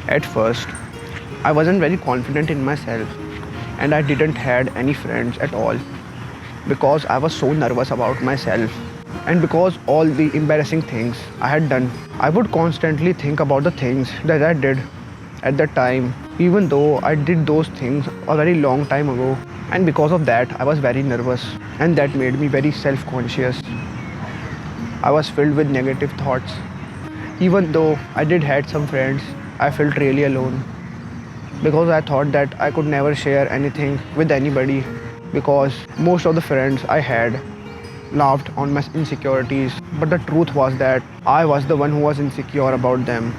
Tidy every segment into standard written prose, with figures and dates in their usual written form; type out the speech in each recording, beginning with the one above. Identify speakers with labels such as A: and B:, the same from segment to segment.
A: At first, I wasn't very confident in myself and I didn't had any friends at all because I was so nervous about myself and because all the embarrassing things I had done. I would constantly think about the things that I did at that time, even though I did those things a very long time ago. And because of that, I was very nervous and that made me very self conscious. I was filled with negative thoughts. Even though I did had some friends, I felt really alone because I thought that I could never share anything with anybody because most of the friends I had laughed on my insecurities. But the truth was that I was the one who was insecure about them.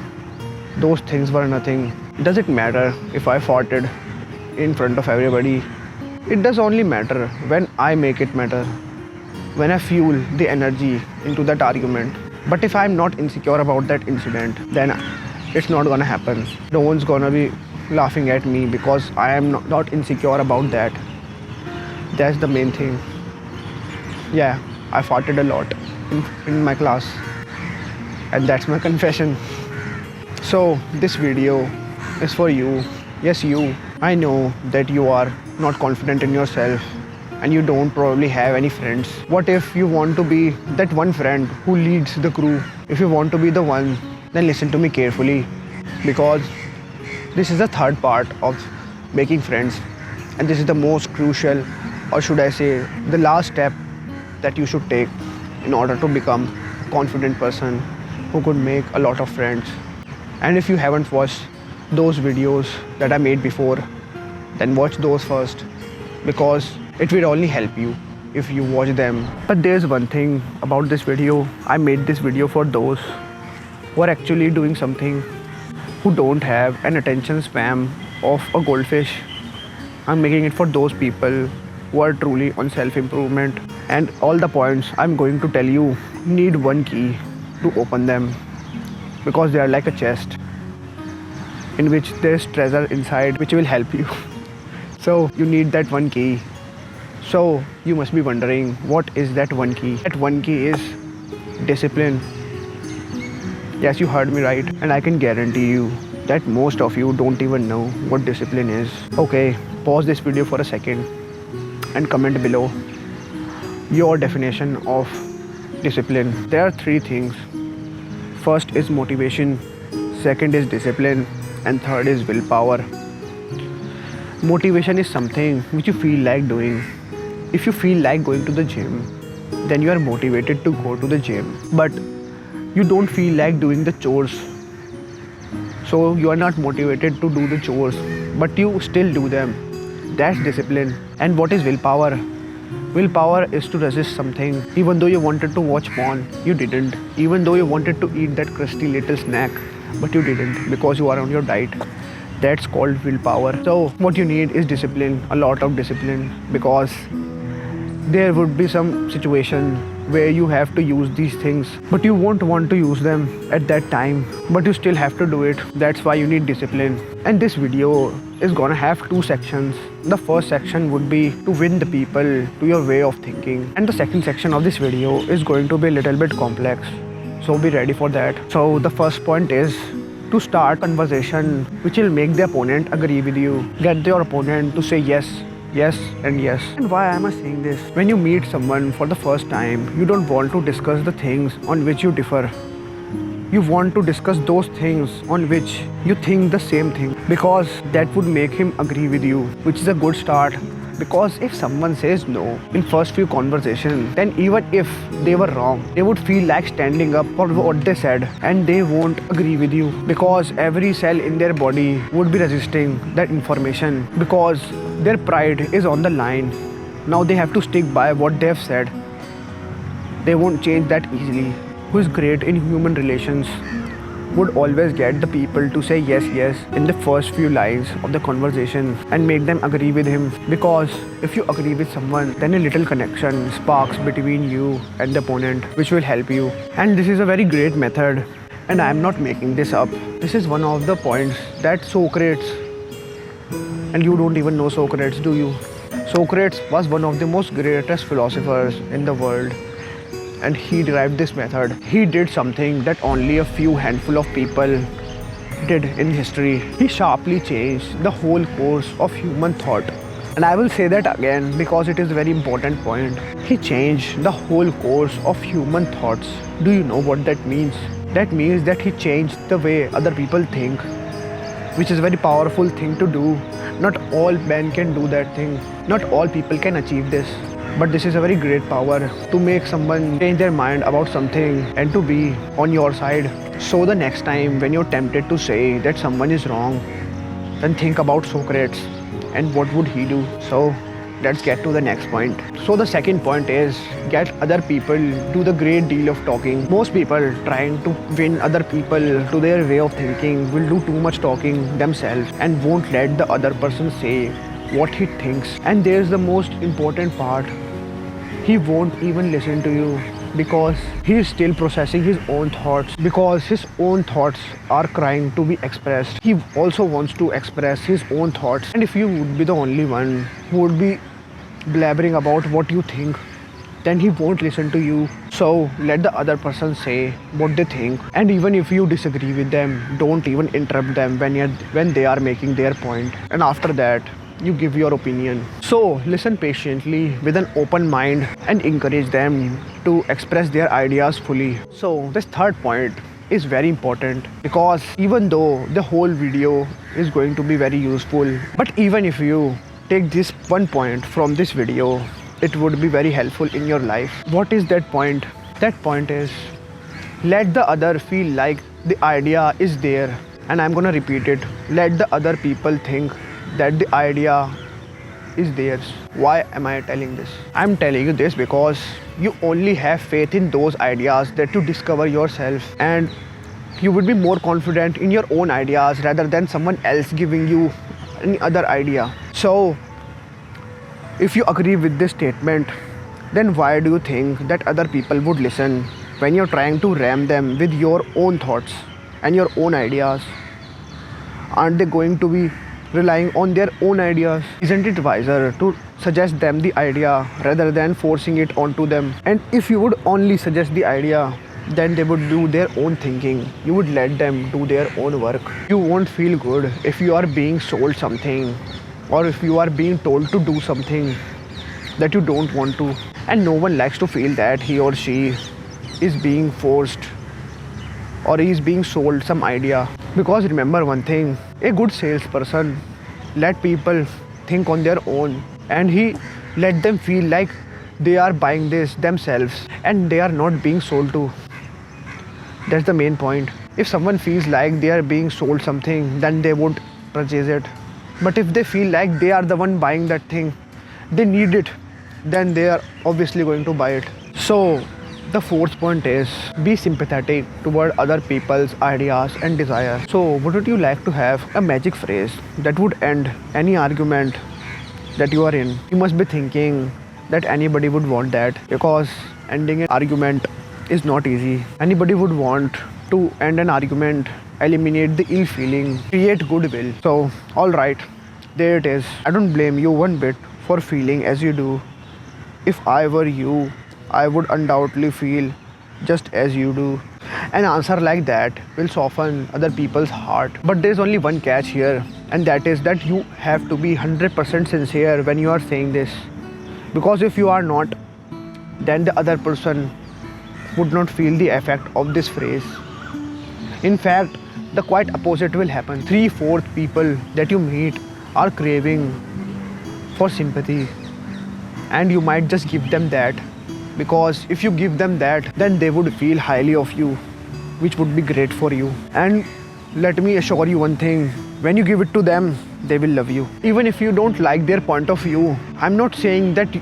A: Those things were nothing. Does it matter if I fought it in front of everybody? It does only matter when I make it matter, when I fuel the energy into that argument. But if I'm not insecure about that incident, then it's not gonna happen. No one's gonna be laughing at me because I am not insecure about that. That's the main thing. Yeah, I farted a lot in my class, and that's my confession. So, this video is for you. Yes, you. I know that you are not confident in yourself and you don't probably have any friends. What if you want to be that one friend who leads the crew? If you want to be the one, then listen to me carefully because this is the third part of making friends and this is the most crucial, or should I say, the last step that you should take in order to become a confident person who could make a lot of friends. And if you haven't watched those videos that I made before, then watch those first because it will only help you if you watch them. But there's one thing about this video. I made this video for those who are actually doing something, who don't have an attention span of a goldfish. I'm making it for those people who are truly on self-improvement. And all the points I'm going to tell you need one key to open them because they are like a chest in which there's treasure inside which will help you. So you need that one key. So you must be wondering, what is that one key? That one key is discipline. Yes, you heard me right. And I can guarantee you that most of you don't even know what discipline is. Okay, pause this video for a second and comment below your definition of discipline. There are three things. First is motivation, second is discipline, and third is willpower. Motivation is something which you feel like doing. If you feel like going to the gym, then you are motivated to go to the gym. But you don't feel like doing the chores, so you are not motivated to do the chores, but you still do them. That's discipline. And what is willpower? Willpower is to resist something. Even though you wanted to watch porn, you didn't. Even though you wanted to eat that crusty little snack, but you didn't because you are on your diet. That's called willpower. So what you need is discipline, a lot of discipline, because there would be some situation where you have to use these things, but you won't want to use them at that time, but you still have to do it. That's why you need discipline. And this video is gonna have two sections. The first section would be to win the people to your way of thinking, and the second section of this video is going to be a little bit complex, so be ready for that. So the first point is to start conversation which will make the opponent agree with you. Get your opponent to say yes, yes and yes. And why am I saying this? When you meet someone for the first time, you don't want to discuss the things on which you differ. You want to discuss those things on which you think the same thing, because that would make him agree with you, which is a good start. Because if someone says no in first few conversations, then even if they were wrong, they would feel like standing up for what they said, and they won't agree with you because every cell in their body would be resisting that information because their pride is on the line. Now they have to stick by what they have said. They won't change that easily. Who is great in human relations would always get the people to say yes, yes in the first few lines of the conversation and make them agree with him. Because if you agree with someone, then a little connection sparks between you and the opponent, which will help you. And this is a very great method, and I am not making this up. This is one of the points that Socrates, and you don't even know Socrates, do you? Socrates was one of the most greatest philosophers in the world, and he derived this method. He did something that only a few handful of people did in history. He sharply changed the whole course of human thought. And I will say that again because it is a very important point. He changed the whole course of human thoughts. Do you know what that means? That means that he changed the way other people think, which is a very powerful thing to do. Not all men can do that thing. Not all people can achieve this. But this is a very great power to make someone change their mind about something and to be on your side. So the next time when you're tempted to say that someone is wrong, then think about Socrates and what would he do. So let's get to the next point. So the second point is get other people do the great deal of talking. Most people trying to win other people to their way of thinking will do too much talking themselves and won't let the other person say what he thinks. And there's the most important part. He won't even listen to you because he is still processing his own thoughts, because his own thoughts are crying to be expressed. He also wants to express his own thoughts, and if you would be the only one who would be blabbering about what you think, then he won't listen to you. So let the other person say what they think, and even if you disagree with them, don't even interrupt them when they are making their point. And after that, you give your opinion. So listen patiently with an open mind and encourage them to express their ideas fully. So this third point is very important because even though the whole video is going to be very useful, but even if you take this one point from this video, it would be very helpful in your life. What is that point? That point is let the other feel like the idea is there. And I'm gonna repeat it. Let the other people think that the idea is theirs. Why am I telling this? I'm telling you this because you only have faith in those ideas that you discover yourself, and you would be more confident in your own ideas rather than someone else giving you any other idea. So if you agree with this statement, then why do you think that other people would listen when you're trying to ram them with your own thoughts and your own ideas? Aren't they going to be relying on their own ideas? Isn't it wiser to suggest them the idea rather than forcing it onto them? And if you would only suggest the idea, then they would do their own thinking. You would let them do their own work. You won't feel good if you are being sold something, or if you are being told to do something that you don't want to. And no one likes to feel that he or she is being forced or he is being sold some idea. Because remember one thing, a good salesperson let people think on their own, and he let them feel like they are buying this themselves and they are not being sold to. That's the main point. If someone feels like they are being sold something, then they won't purchase it. But if they feel like they are the one buying that thing, they need it, then they are obviously going to buy it. So the fourth point is be sympathetic toward other people's ideas and desires. So wouldn't you like to have a magic phrase that would end any argument that you are in? You must be thinking that anybody would want that, because ending an argument is not easy. Anybody would want to end an argument, eliminate the ill feeling, create goodwill. So alright, there it is. I don't blame you one bit for feeling as you do. If I were you, I would undoubtedly feel just as you do. An answer like that will soften other people's heart. But there's only one catch here, and that is that you have to be 100% sincere when you are saying this. Because if you are not, then the other person would not feel the effect of this phrase. In fact, the quite opposite will happen. 3/4 people that you meet are craving for sympathy, and you might just give them that, because if you give them that, then they would feel highly of you, which would be great for you. And let me assure you one thing, when you give it to them, they will love you. Even if you don't like their point of view, I'm not saying that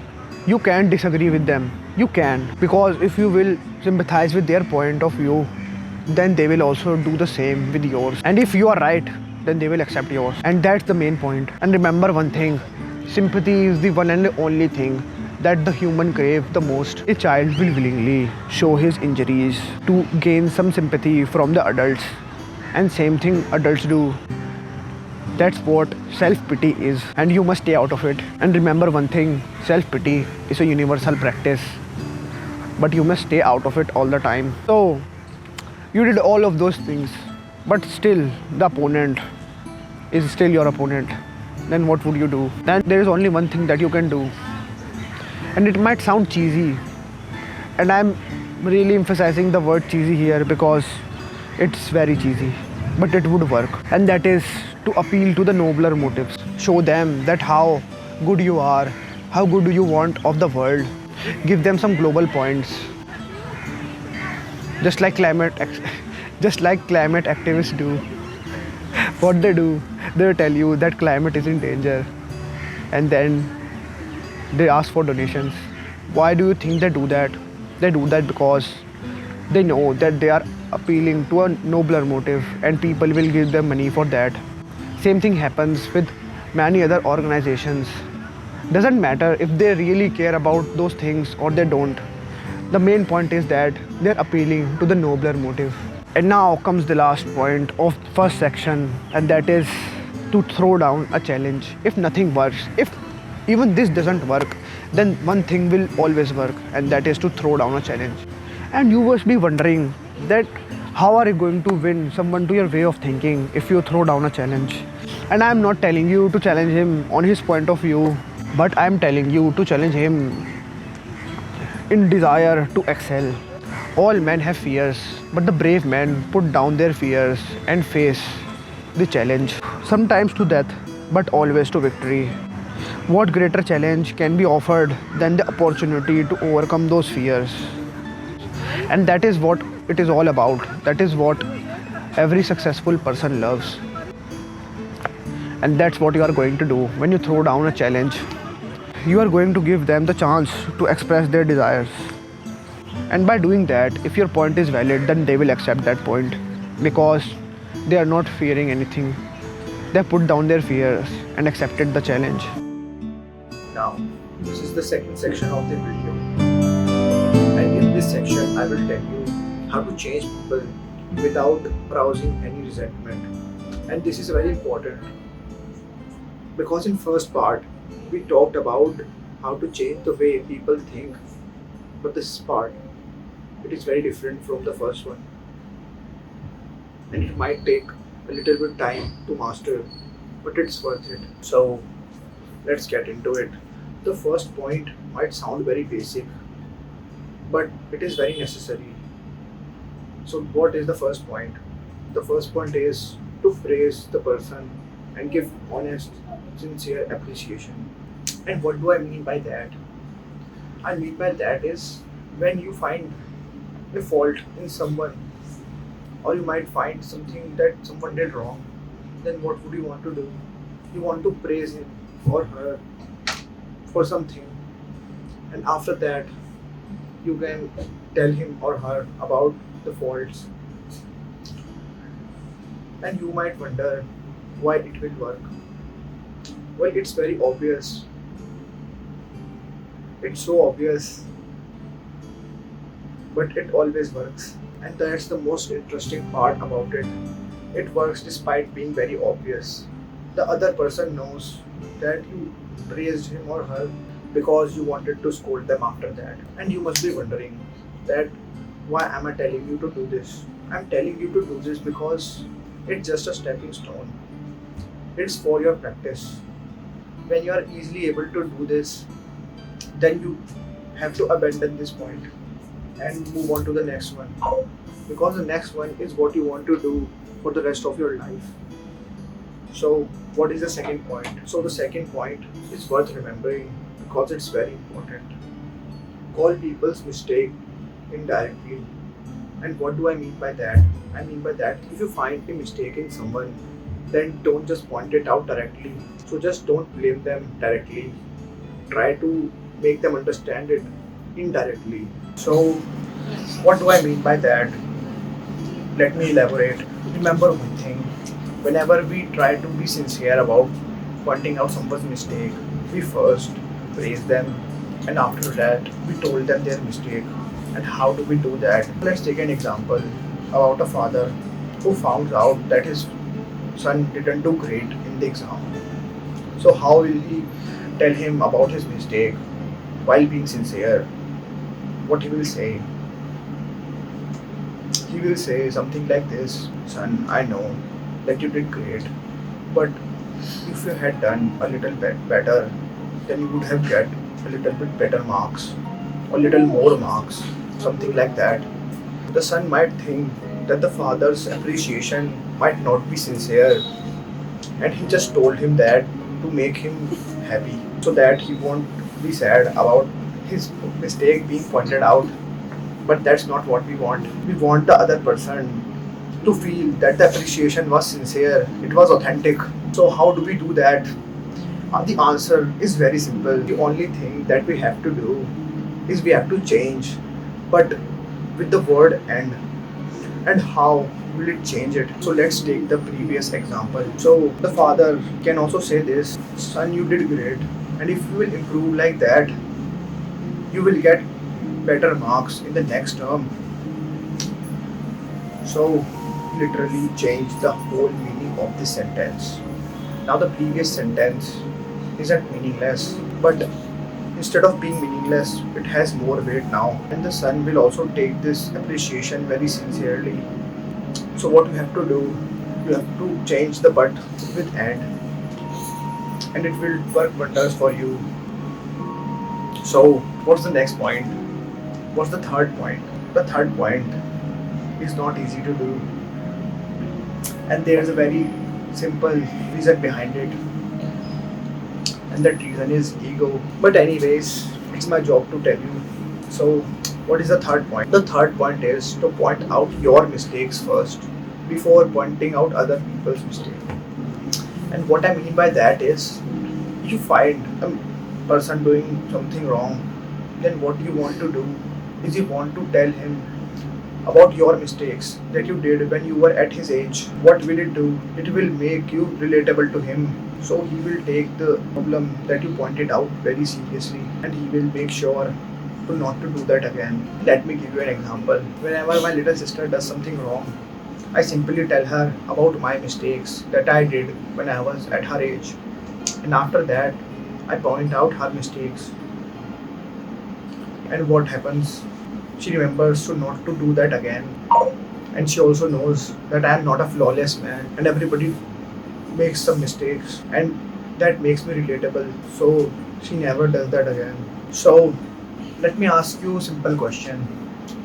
A: you can disagree with them. You can, because if you will sympathize with their point of view, then they will also do the same with yours. And if you are right, then they will accept yours. And that's the main point. And remember one thing, sympathy is the one and the only thing that the human crave the most. A child will willingly show his injuries to gain some sympathy from the adults, and same thing adults do. That's what self-pity is, and you must stay out of it. And remember one thing, self-pity is a universal practice, but you must stay out of it all the time. So you did all of those things, but still the opponent is still your opponent, then what would you do? Then there is only one thing that you can do. And it might sound cheesy, and I'm really emphasizing the word cheesy here because it's very cheesy, but it would work. And that is to appeal to the nobler motives. Show them that how good you are, how good do you want of the world. Give them some global points. Just like just like climate activists do. What they do, they tell you that climate is in danger, and then they ask for donations. Why do you think they do that? They do that because they know that they are appealing to a nobler motive, and people will give them money for that. Same thing happens with many other organizations. Doesn't matter if they really care about those things or they don't. The main point is that they're appealing to the nobler motive. And now comes the last point of first section, and that is to throw down a challenge. If nothing works, if even this doesn't work, then one thing will always work, and that is to throw down a challenge. And you must be wondering that how are you going to win someone to your way of thinking if you throw down a challenge? And I'm not telling you to challenge him on his point of view, but I'm telling you to challenge him in desire to excel. All men have fears, but the brave men put down their fears and face the challenge. Sometimes to death, but always to victory. What greater challenge can be offered than the opportunity to overcome those fears? And that is what it is all about. That is what every successful person loves. And that's what you are going to do when you throw down a challenge. You are going to give them the chance to express their desires. And by doing that, if your point is valid, then they will accept that point because they are not fearing anything. They put down their fears and accepted the challenge.
B: Now, this is the second section of the video. And in this section, I will tell you how to change people without arousing any resentment. And this is very important because in first part, we talked about how to change the way people think. But this part, it is very different from the first one. And it might take a little bit time to master, but it's worth it. So let's get into it. The first point might sound very basic, but it is very necessary. So what is the first point? The first point is to praise the person and give honest, sincere appreciation. And what do I mean by that? I mean by that is when you find a fault in someone, or you might find something that someone did wrong, then what would you want to do? You want to praise him or her for something, and after that, you can tell him or her about the faults. And you might wonder why it will work. Well, it's very obvious. It's so obvious, but it always works. And that's the most interesting part about it. It works despite being very obvious. The other person knows that you praised him or her because you wanted to scold them after that. And you must be wondering that why am I telling you to do this? I'm telling you to do this because it's just a stepping stone. It's for your practice. When you are easily able to do this, then you have to abandon this point and move on to the next one, because the next one is what you want to do for the rest of your life. So what is the second point? So the second point is worth remembering because it's very important. Call people's mistake indirectly. And what do I mean by that? I mean by that, if you find a mistake in someone, then don't just point it out directly. So just don't blame them directly. Try to make them understand it indirectly. So what do I mean by that? Let me elaborate. Remember one thing. Whenever we try to be sincere about pointing out someone's mistake, we first praise them, and after that we told them their mistake. And how do we do that? Let's take an example about a father who found out that his son didn't do great in the exam. So how will he tell him about his mistake while being sincere? What he will say? he will say something like this: Son, I know that you did great, but if you had done a little bit better, then you would have get a little bit better marks or little more marks, something like that. The son might think that the father's appreciation might not be sincere, and he just told him that to make him happy so that he won't be sad about his mistake being pointed out. But that's not what we want. We want the other person to feel that the appreciation was sincere, it was authentic. So, how do we do that? The answer is very simple. The only thing that we have to do is we have to change, but with the word and. And how will it change it? So let's take the previous example. So the father can also say this: Son, you did great, and if you will improve like that, you will get better marks in the next term. So literally change the whole meaning of this sentence. Now the previous sentence isn't meaningless, but instead of being meaningless, it has more weight now. And the son will also take this appreciation very sincerely. So what you have to do, you have to change the but with and it will work wonders for you. So what's the next point? What's the third point? The third point is not easy to do, and there's a very simple reason behind it, and that reason is ego. But anyways, it's my job to tell you. So what is the third point? The third point is to point out your mistakes first before pointing out other people's mistakes. And what I mean by that is, if you find a person doing something wrong, then what you want to do is you want to tell him about your mistakes that you did when you were at his age. What will it do? It will make you relatable to him. So he will take the problem that you pointed out very seriously, and he will make sure to not to do that again. Let me give you an example. Whenever my little sister does something wrong, I simply tell her about my mistakes that I did when I was at her age. And after that, I point out her mistakes. And what happens? She remembers to not to do that again. And she also knows that I am not a flawless man, and everybody makes some mistakes, and that makes me relatable. So she never does that again. So let me ask you a simple question.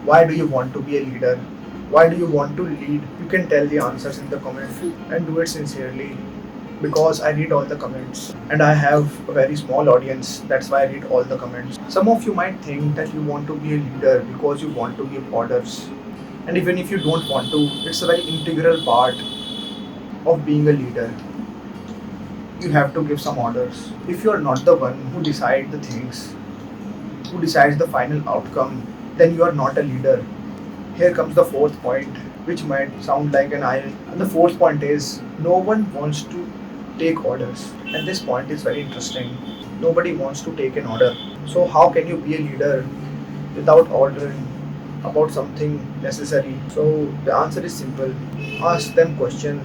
B: Why do you want to be a leader? Why do you want to lead? You can tell the answers in the comments and do it sincerely, because I read all the comments and I have a very small audience. That's why I read all the comments. Some of you might think that you want to be a leader because you want to give orders. And even if you don't want to, it's a very integral part of being a leader. You have to give some orders. If you are not the one who decides the things, who decides the final outcome, then you are not a leader. Here comes the fourth point, which might sound like an irony. And the fourth point is, no one wants to take orders. And this point is very interesting. Nobody wants to take an order. So how can you be a leader without ordering about something necessary? So the answer is simple. Ask them questions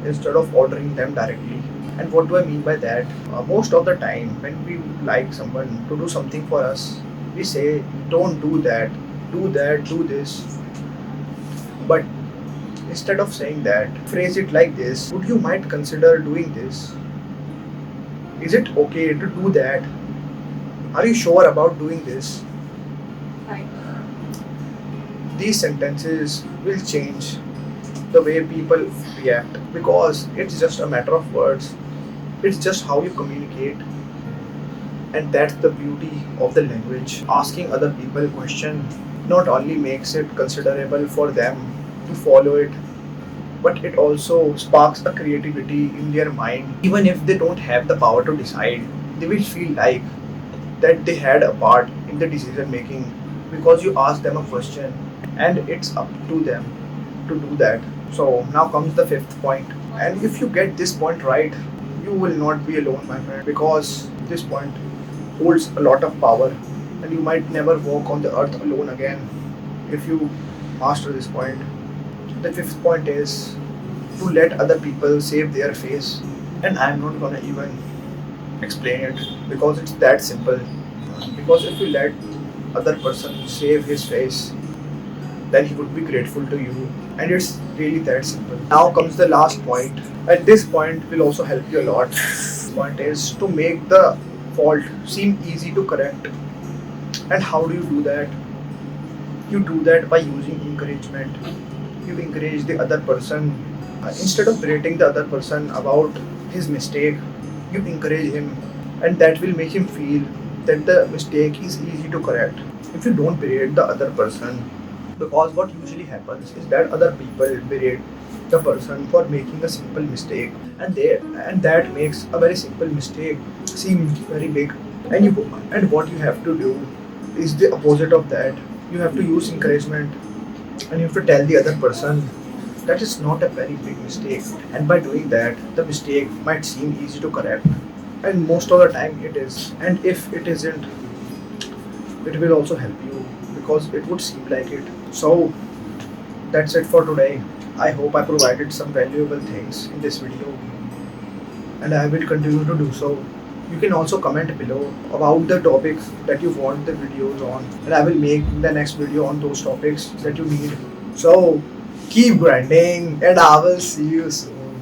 B: instead of ordering them directly. And what do I mean by that? Most of the time, when we like someone to do something for us, we say, don't do that, do this. But instead of saying that, phrase it like this: would you might consider doing this? Is it okay to do that? Are you sure about doing this?
C: Right.
B: These sentences will change the way people react, because it's just a matter of words. It's just how you communicate, and that's the beauty of the language. Asking other people a question not only makes it considerable for them to follow it, but it also sparks a creativity in their mind. Even if they don't have the power to decide, they will feel like that they had a part in the decision making, because you ask them a question and it's up to them to do that. So now comes the fifth point. And if you get this point right, you will not be alone, my friend, because this point holds a lot of power, and you might never walk on the earth alone again if you master this point. The fifth point is to let other people save their face, and I'm not gonna even explain it because it's that simple. Because if you let other person save his face, then he would be grateful to you. And it's really that simple. Now comes the last point, and this point will also help you a lot. Point is to make the fault seem easy to correct. And how do you do that? You do that by using encouragement. You encourage the other person. Instead of berating the other person about his mistake, you encourage him, and that will make him feel that the mistake is easy to correct. If you don't berate the other person, because what usually happens is that other people berate the person for making a simple mistake, and that makes a very simple mistake seem very big. And what you have to do is the opposite of that. You have to use encouragement, and you have to tell the other person that is not a very big mistake, and by doing that the mistake might seem easy to correct, and most of the time it is. And if it isn't, it will also help you because it would seem like it. So that's it for today. I hope I provided some valuable things in this video, and I will continue to do so. You can also comment below about the topics that you want the videos on, and I will make the next video on those topics that you need. So keep grinding, and I will see you soon.